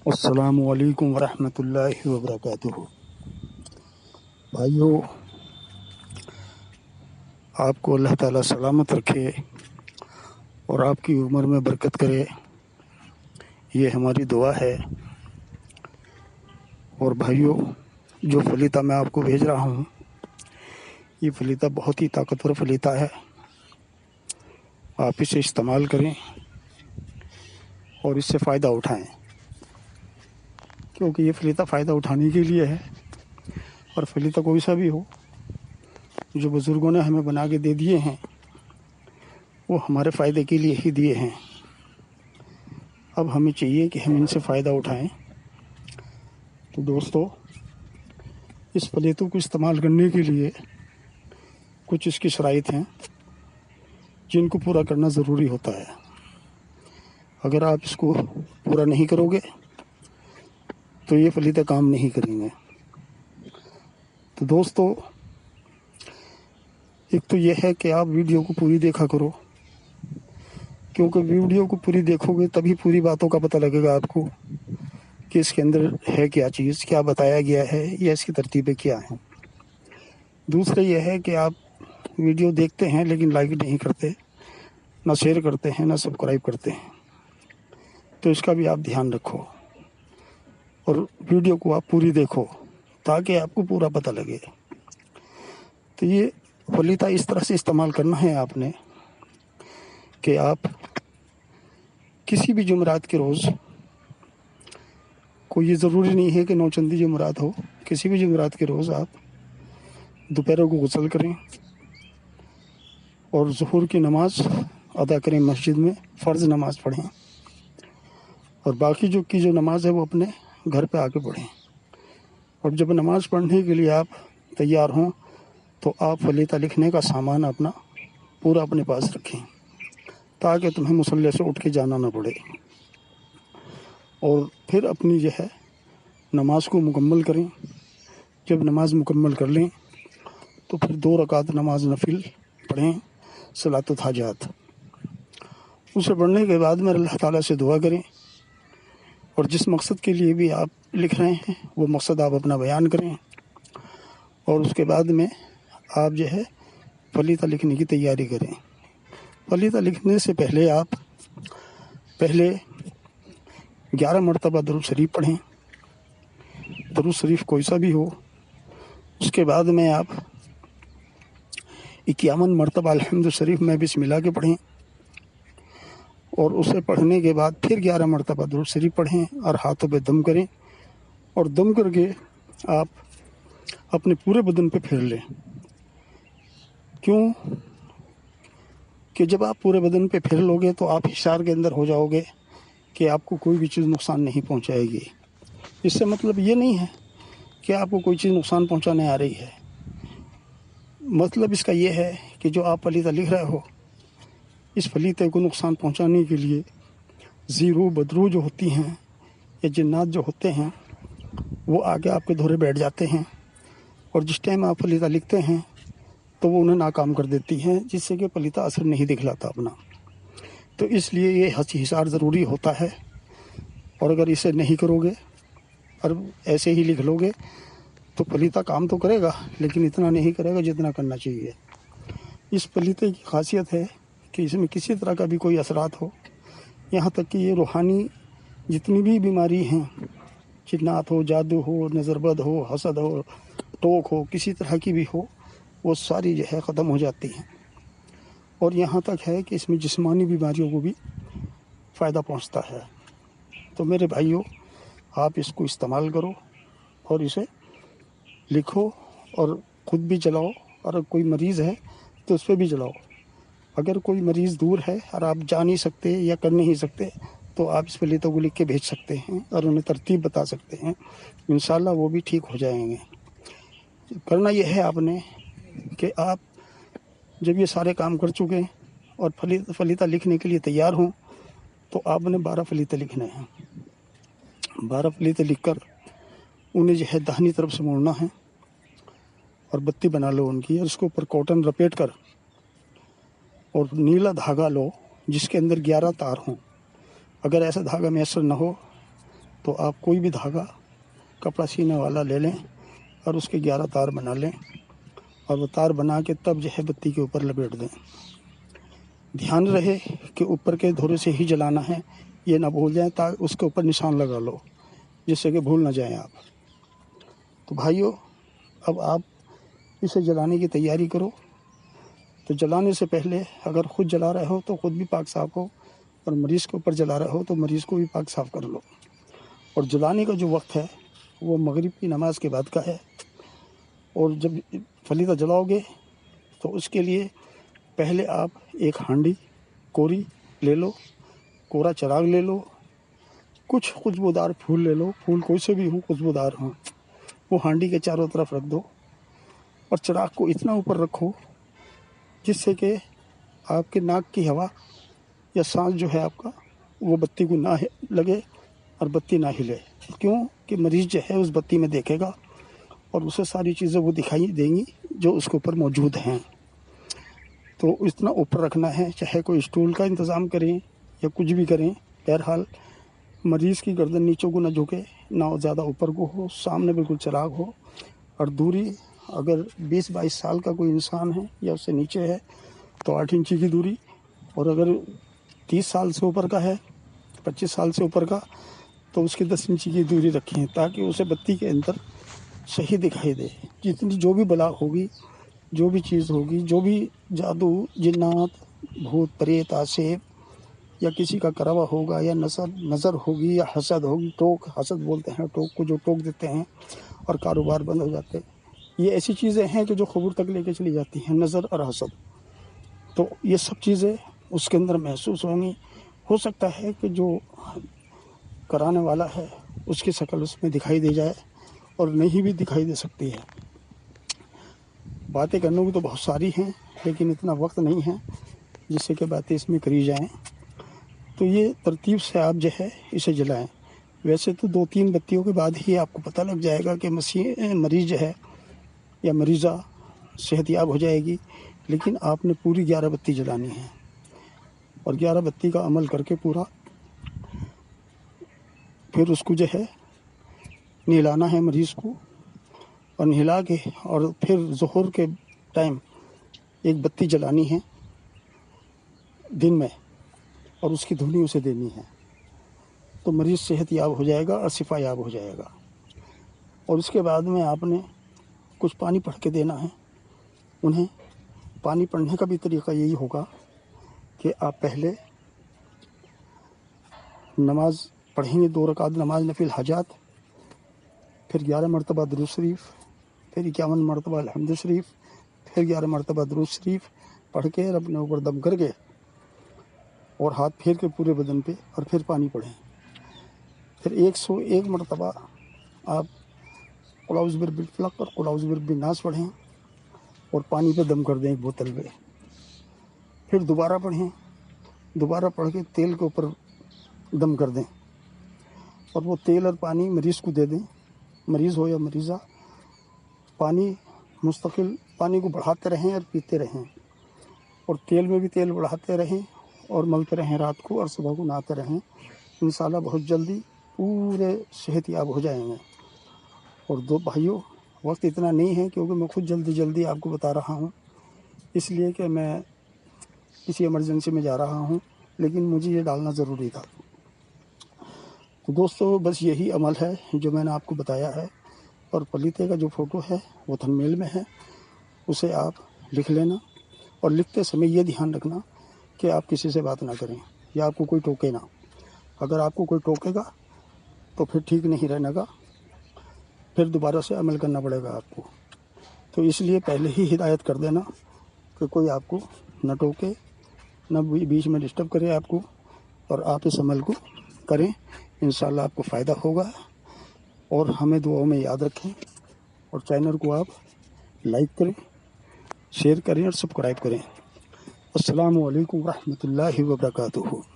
السلام علیکم ورحمۃ اللہ وبرکاتہ۔ بھائیو، آپ کو اللہ تعالیٰ سلامت رکھے اور آپ کی عمر میں برکت کرے، یہ ہماری دعا ہے۔ اور بھائیو، جو فلیطہ میں آپ کو بھیج رہا ہوں، یہ فلیطہ بہت ہی طاقتور فلیطہ ہے۔ آپ اسے استعمال کریں اور اس سے فائدہ اٹھائیں، کیونکہ یہ فلیطہ فائدہ اٹھانے کے لیے ہے۔ اور فلیطہ کوئی سا بھی ہو جو بزرگوں نے ہمیں بنا کے دے دیے ہیں، وہ ہمارے فائدے کے لیے ہی دیے ہیں۔ اب ہمیں چاہیے کہ ہم ان سے فائدہ اٹھائیں۔ تو دوستو، اس فلیطوں کو استعمال کرنے کے لیے کچھ اس کی شرائط ہیں جن کو پورا کرنا ضروری ہوتا ہے۔ اگر آپ اس کو پورا نہیں کرو گے تو یہ فلیطے کام نہیں کریں گے۔ تو دوستو، ایک تو یہ ہے کہ آپ ویڈیو کو پوری دیکھا کرو، کیونکہ ویڈیو کو پوری دیکھو گے تبھی پوری باتوں کا پتہ لگے گا آپ کو کہ اس کے اندر ہے کیا چیز، کیا بتایا گیا ہے یا اس کی ترتیبیں کیا ہیں۔ دوسرا یہ ہے کہ آپ ویڈیو دیکھتے ہیں لیکن لائک نہیں کرتے، نہ شیئر کرتے ہیں، نہ سبسکرائب کرتے ہیں۔ تو اس کا بھی آپ دھیان رکھو اور ویڈیو کو آپ پوری دیکھو تاکہ آپ کو پورا پتہ لگے۔ تو یہ فلیطہ اس طرح سے استعمال کرنا ہے آپ نے کہ آپ کسی بھی جمعرات کے روز، کوئی یہ ضروری نہیں ہے کہ نوچندی جمعرات ہو، کسی بھی جمعرات کے روز آپ دوپہر کو غسل کریں اور ظہر کی نماز ادا کریں، مسجد میں فرض نماز پڑھیں، اور باقی جو نماز ہے وہ اپنے گھر پہ آ کے پڑھیں۔ اور جب نماز پڑھنے کے لیے آپ تیار ہوں تو آپ فلیطہ لکھنے کا سامان اپنا پورا اپنے پاس رکھیں تاکہ تمہیں مصلی سے اٹھ کے جانا نہ پڑے۔ اور پھر اپنی نماز کو مکمل کریں۔ جب نماز مکمل کر لیں تو پھر 2 رکعت نماز نفل پڑھیں، صلاۃ الحاجات۔ اسے پڑھنے کے بعد میں اللہ تعالیٰ سے دعا کریں، اور جس مقصد کے لیے بھی آپ لکھ رہے ہیں وہ مقصد آپ اپنا بیان کریں، اور اس کے بعد میں آپ فلیطہ لکھنے کی تیاری کریں۔ فلیطہ لکھنے سے پہلے آپ 11 مرتبہ درود شریف پڑھیں، درود شریف کوئی سا بھی ہو۔ اس کے بعد میں آپ 51 مرتبہ الحمد شریف میں بسم اللہ کے پڑھیں، اور اسے پڑھنے کے بعد پھر 11 مرتبہ درود شریف پڑھیں اور ہاتھوں پہ دم کریں، اور دم کر کے آپ اپنے پورے بدن پہ پھیر لیں۔ کیوں کہ جب آپ پورے بدن پہ پھیر لو گے تو آپ حصار کے اندر ہو جاؤ گے کہ آپ کو کوئی بھی چیز نقصان نہیں پہنچائے گی۔ اس سے مطلب یہ نہیں ہے کہ آپ کو کوئی چیز نقصان پہنچانے آ رہی ہے۔ مطلب اس کا یہ ہے کہ جو آپ فلیطہ لکھ رہے ہو، اس فلیطے کو نقصان پہنچانے کے لیے زیرو بدرو جو ہوتی ہیں یا جنات جو ہوتے ہیں وہ آگے آپ کے دھورے بیٹھ جاتے ہیں، اور جس ٹائم آپ فلیطہ لکھتے ہیں تو وہ انہیں ناکام کر دیتی ہیں، جس سے کہ فلیطہ اثر نہیں دکھلاتا اپنا۔ تو اس لیے یہ حصار ضروری ہوتا ہے، اور اگر اسے نہیں کرو گے اور ایسے ہی لکھ لو گے تو فلیطہ کام تو کرے گا لیکن اتنا نہیں کرے گا جتنا کرنا چاہیے۔ اس فلیطے کی خاصیت ہے کہ اس میں کسی طرح کا بھی کوئی اثرات ہو، یہاں تک کہ یہ روحانی جتنی بھی بیماری ہیں، جنات ہو، جادو ہو، نظر بد ہو، حسد ہو، ٹوک ہو، کسی طرح کی بھی ہو، وہ ساری ختم ہو جاتی ہیں۔ اور یہاں تک ہے کہ اس میں جسمانی بیماریوں کو بھی فائدہ پہنچتا ہے۔ تو میرے بھائیوں، آپ اس کو استعمال کرو اور اسے لکھو اور خود بھی چلاؤ، اور کوئی مریض ہے تو اس پہ بھی چلاؤ۔ اگر کوئی مریض دور ہے اور آپ جا نہیں سکتے یا کر نہیں سکتے تو آپ اس فلیطے کو لکھ کے بھیج سکتے ہیں اور انہیں ترتیب بتا سکتے ہیں، انشاءاللہ وہ بھی ٹھیک ہو جائیں گے۔ کرنا یہ ہے آپ نے کہ آپ جب یہ سارے کام کر چکے اور فلیطہ لکھنے کے لیے تیار ہوں تو آپ نے 12 فلیطے لکھنے ہیں۔ 12 فلیطے لکھ کر انہیں داہنی طرف سے موڑنا ہے، اور بتی بنا لو ان کی، اور اس کے اوپر کاٹن لپیٹ کر اور نیلا دھاگا لو جس کے اندر 11 تار ہوں۔ اگر ایسا دھاگا میسر نہ ہو تو آپ کوئی بھی دھاگا کپڑا سینے والا لے لیں اور اس کے 11 تار بنا لیں اور وہ تار بنا کے تب جو ہے بتی کے اوپر لپیٹ دیں۔ دھیان رہے کہ اوپر کے دھورے سے ہی جلانا ہے، یہ نہ بھول جائیں، تاکہ اس کے اوپر نشان لگا لو جس سے کہ بھول نہ جائیں آپ۔ تو بھائیو، اب آپ اسے جلانے کی تیاری کرو۔ تو جلانے سے پہلے اگر خود جلا رہے ہو تو خود بھی پاک صاف ہو، اور مریض کے اوپر جلا رہے ہو تو مریض کو بھی پاک صاف کر لو۔ اور جلانے کا جو وقت ہے وہ مغرب کی نماز کے بعد کا ہے۔ اور جب فلیدہ جلاؤ گے تو اس کے لیے پہلے آپ ایک ہانڈی کوری لے لو، کورا چراغ لے لو، کچھ خوشبودار پھول لے لو، پھول کوئی سے بھی ہوں خوشبودار ہوں، وہ ہانڈی کے چاروں طرف رکھ دو اور چراغ کو اتنا اوپر رکھو جس سے کہ آپ کے ناک کی ہوا یا سانس جو ہے آپ کا وہ بتی کو نہ لگے اور بتی نہ ہلے۔ کیوں کہ مریض جو ہے اس بتی میں دیکھے گا اور اسے ساری چیزیں وہ دکھائی دیں گی جو اس کے اوپر موجود ہیں۔ تو اتنا اوپر رکھنا ہے، چاہے کوئی اسٹول کا انتظام کریں یا کچھ بھی کریں، بہرحال مریض کی گردن نیچے کو نہ جھکے، نہ زیادہ اوپر کو ہو، سامنے بالکل چراغ ہو، اور دوری اگر 20-22 سال کا کوئی انسان ہے یا اس سے نیچے ہے تو 8 انچی کی دوری، اور اگر 30 سال سے اوپر کا ہے، 25 سال سے اوپر کا، تو اس کی 10 انچی کی دوری رکھیں تاکہ اسے بتی کے اندر صحیح دکھائی دے۔ جتنی جو بھی بلا ہوگی، جو بھی چیز ہوگی، جو بھی جادو، جنات، بھوت پریت، آسیب یا کسی کا کروا ہوگا یا نظر ہوگی یا حسد ہوگی، ٹوک، حسد بولتے ہیں ٹوک کو، جو ٹوک دیتے ہیں اور کاروبار بند ہو جاتے ہیں، یہ ایسی چیزیں ہیں کہ جو قبر تک لے کے چلی جاتی ہیں، نظر اور حسد۔ تو یہ سب چیزیں اس کے اندر محسوس ہوں گی۔ ہو سکتا ہے کہ جو کرانے والا ہے اس کی شکل اس میں دکھائی دے جائے اور نہیں بھی دکھائی دے سکتی ہے۔ باتیں کرنے کی تو بہت ساری ہیں لیکن اتنا وقت نہیں ہے جس سے کہ باتیں اس میں کری جائیں۔ تو یہ ترتیب سے آپ جو ہے اسے جلائیں۔ ویسے تو 2-3 بتیوں کے بعد ہی آپ کو پتہ لگ جائے گا کہ مریض جو ہے یا مریضہ صحت یاب ہو جائے گی، لیکن آپ نے پوری 11 بتی جلانی ہے، اور 11 بتی کا عمل کر کے پورا پھر اس کو جو ہے نہلانا ہے مریض کو، اور نہلا کے اور پھر ظہر کے ٹائم ایک بتی جلانی ہے دن میں، اور اس کی دھونی اسے دینی ہے، تو مریض صحت یاب ہو جائے گا اور شفا یاب ہو جائے گا۔ اور اس کے بعد میں آپ نے کچھ پانی پڑھ کے دینا ہے انہیں۔ پانی پڑھنے کا بھی طریقہ یہی ہوگا کہ آپ پہلے نماز پڑھیں گے، 2 رکعت نماز نفل حاجات، پھر 11 مرتبہ درود شریف، پھر 51 مرتبہ الحمد شریف، پھر 11 مرتبہ درود شریف پڑھ کے اپنے اوپر دم کر کے اور ہاتھ پھیر کے پورے بدن پہ، اور پھر پانی پڑھیں۔ پھر 101 مرتبہ آپ قل اعوذ برب الفلق اور قل اعوذ برب الناس پڑھیں اور پانی پہ دم کر دیں ایک بوتل پہ۔ پھر دوبارہ پڑھیں، دوبارہ پڑھ کے تیل کے اوپر دم کر دیں، اور وہ تیل اور پانی مریض کو دے دیں، مریض ہو یا مریضہ۔ پانی مستقل پانی کو بڑھاتے رہیں اور پیتے رہیں، اور تیل میں بھی تیل بڑھاتے رہیں اور ملتے رہیں رات کو، اور صبح کو نہاتے رہیں۔ انشاءاللہ بہت جلدی پورے صحت یاب ہو جائیں گے۔ اور بھائیوں، وقت اتنا نہیں ہے کیونکہ میں خود جلدی آپ کو بتا رہا ہوں، اس لیے کہ میں کسی ایمرجنسی میں جا رہا ہوں، لیکن مجھے یہ ڈالنا ضروری تھا۔ تو دوستو، بس یہی عمل ہے جو میں نے آپ کو بتایا ہے، اور پلیتے کا جو فوٹو ہے وہ تھن میل میں ہے، اسے آپ لکھ لینا، اور لکھتے سمے یہ دھیان رکھنا کہ آپ کسی سے بات نہ کریں یا آپ کو کوئی ٹوکے نہ۔ اگر آپ کو کوئی ٹوکے گا تو پھر ٹھیک نہیں رہنے گا، پھر دوبارہ سے عمل کرنا پڑے گا آپ کو۔ تو اس لیے پہلے ہی ہدایت کر دینا کہ کوئی آپ کو نہ ٹوکے، نہ بیچ میں ڈسٹرب کرے آپ کو، اور آپ اس عمل کو کریں، انشاءاللہ آپ کو فائدہ ہوگا۔ اور ہمیں دعاؤں میں یاد رکھیں، اور چینل کو آپ لائک کریں، شیئر کریں اور سبسکرائب کریں۔ السلام علیکم ورحمۃ اللہ وبرکاتہ۔